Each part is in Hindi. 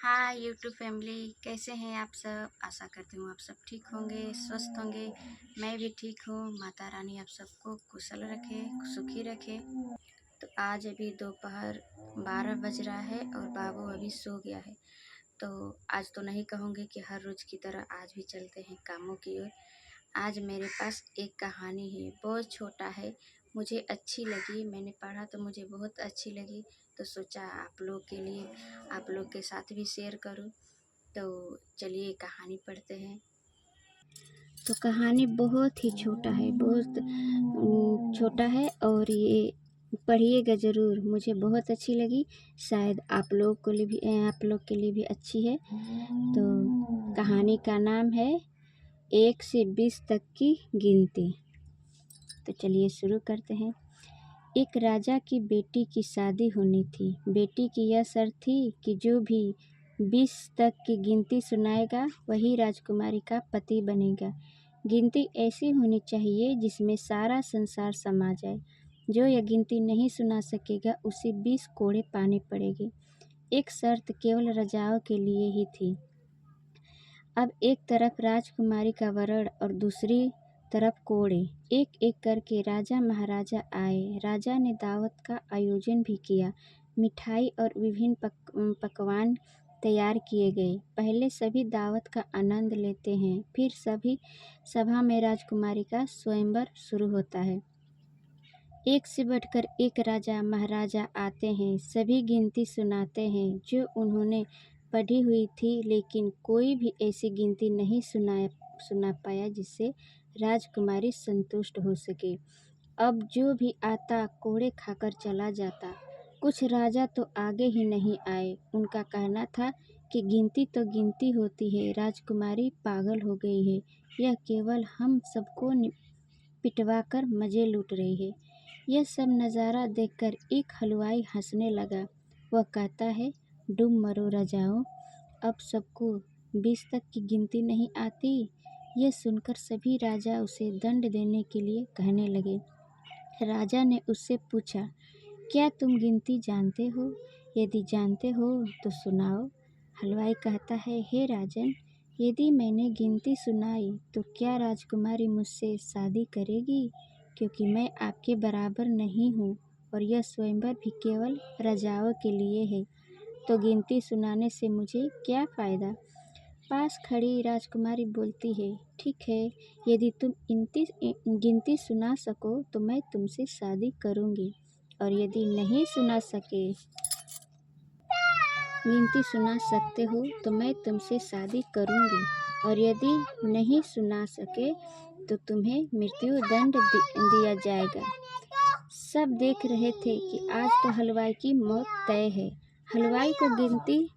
हाय यूट्यूब फैमिली, कैसे हैं आप सब। आशा करती हूँ आप सब ठीक होंगे, स्वस्थ होंगे। मैं भी ठीक हूँ। माता रानी आप सबको कुशल रखे, सुखी रखे। तो आज अभी दोपहर 12 बज रहा है और बाबू अभी सो गया है। तो आज तो नहीं कहूँगी कि हर रोज़ की तरह आज भी चलते हैं कामों की ओर। आज मेरे पास एक कहानी है, बहुत छोटा है, मुझे अच्छी लगी, मैंने पढ़ा तो मुझे बहुत अच्छी लगी। तो सोचा आप लोग के लिए, आप लोग के साथ भी शेयर करूं। तो चलिए कहानी पढ़ते हैं। तो कहानी बहुत ही छोटा है, बहुत छोटा है और ये पढ़िएगा ज़रूर, मुझे बहुत अच्छी लगी। शायद आप लोग के लिए भी अच्छी है। तो कहानी का नाम है 1 से 20 तक की गिनती। तो चलिए शुरू करते हैं। एक राजा की बेटी की शादी होनी थी। बेटी की यह शर्त थी कि जो भी 20 तक की गिनती सुनाएगा वही राजकुमारी का पति बनेगा। गिनती ऐसी होनी चाहिए जिसमें सारा संसार समा जाए। जो यह गिनती नहीं सुना सकेगा उसे 20 कोड़े पाने पड़ेंगे। एक शर्त केवल राजाओं के लिए ही थी। अब एक तरफ राजकुमारी का वरण और दूसरी तरफ कोड़े। एक एक करके राजा महाराजा आए। राजा ने दावत का आयोजन भी किया। मिठाई और विभिन्न पकवान तैयार किए गए। पहले सभी दावत का आनंद लेते हैं, फिर सभी सभा में राजकुमारी का स्वयंवर शुरू होता है। एक से बढ़कर एक राजा महाराजा आते हैं, सभी गिनती सुनाते हैं जो उन्होंने पढ़ी हुई थी, लेकिन कोई भी ऐसी गिनती नहीं सुना पाया जिससे राजकुमारी संतुष्ट हो सके। अब जो भी आता कोड़े खाकर चला जाता। कुछ राजा तो आगे ही नहीं आए। उनका कहना था कि गिनती तो गिनती होती है, राजकुमारी पागल हो गई है, यह केवल हम सबको पिटवा कर मज़े लूट रही है। यह सब नज़ारा देखकर एक हलवाई हंसने लगा। वह कहता है, डूब मरो राजाओं, अब सबको 20 तक की गिनती नहीं आती। यह सुनकर सभी राजा उसे दंड देने के लिए कहने लगे। राजा ने उससे पूछा, क्या तुम गिनती जानते हो? यदि जानते हो तो सुनाओ। हलवाई कहता है, हे राजन, यदि मैंने गिनती सुनाई तो क्या राजकुमारी मुझसे शादी करेगी? क्योंकि मैं आपके बराबर नहीं हूँ और यह स्वयंवर भी केवल राजाओं के लिए है, तो गिनती सुनाने से मुझे क्या फ़ायदा? पास खड़ी राजकुमारी बोलती है, ठीक है, यदि तुम गिनती सुना सको तो मैं तुमसे शादी करूँगी, और यदि नहीं गिनती सुना सकते हो तो मैं तुमसे शादी करूँगी, और यदि नहीं सुना सके तो तुम्हें मृत्यु दंड दिया जाएगा। सब देख रहे थे कि आज तो हलवाई की मौत तय है। हलवाई को गिनती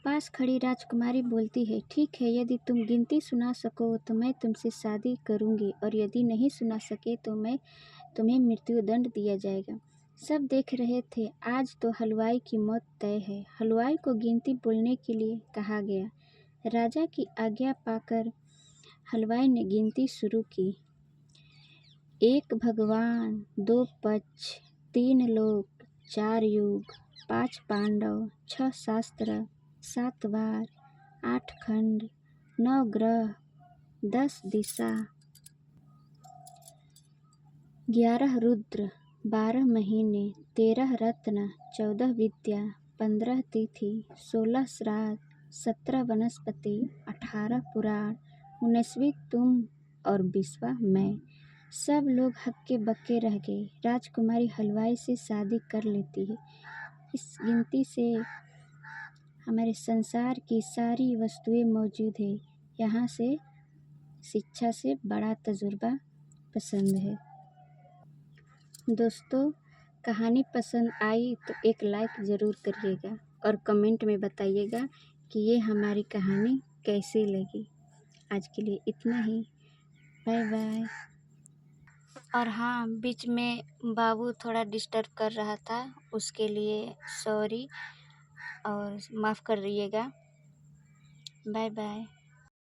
पास खड़ी राजकुमारी बोलती है, ठीक है, यदि तुम गिनती सुना सको तो मैं तुमसे शादी करूँगी, और यदि नहीं सुना सके तो तुम्हें मृत्यु दंड दिया जाएगा। सब देख रहे थे, आज तो हलवाई की मौत तय है। हलवाई को गिनती बोलने के लिए कहा गया। राजा की आज्ञा पाकर हलवाई ने गिनती शुरू की। 1 भगवान, 2 पक्ष, 3 लोक, 4 युग, 5 पांडव, 6 शास्त्र, 7 वार, 8 खंड, 9 ग्रह, 10 दिशा, 11 रुद्र, 12 महीने, 13 रत्न, 14 विद्या, 15 तिथि, 16 श्राद्ध, 17 वनस्पति, 18 पुराण, 19वीं तुम और 20वां मैं। सब लोग हक्के बक्के रह गए। राजकुमारी हलवाई से शादी कर लेती है। इस गिनती से हमारे संसार की सारी वस्तुएं मौजूद है। यहाँ से शिक्षा से बड़ा तजुर्बा पसंद है। दोस्तों, कहानी पसंद आई तो एक लाइक ज़रूर करिएगा और कमेंट में बताइएगा कि ये हमारी कहानी कैसी लगी। आज के लिए इतना ही। Bye bye. और हाँ, बीच में बाबू थोड़ा डिस्टर्ब कर रहा था, उसके लिए सॉरी और माफ़ कर दीजिएगा। Bye bye.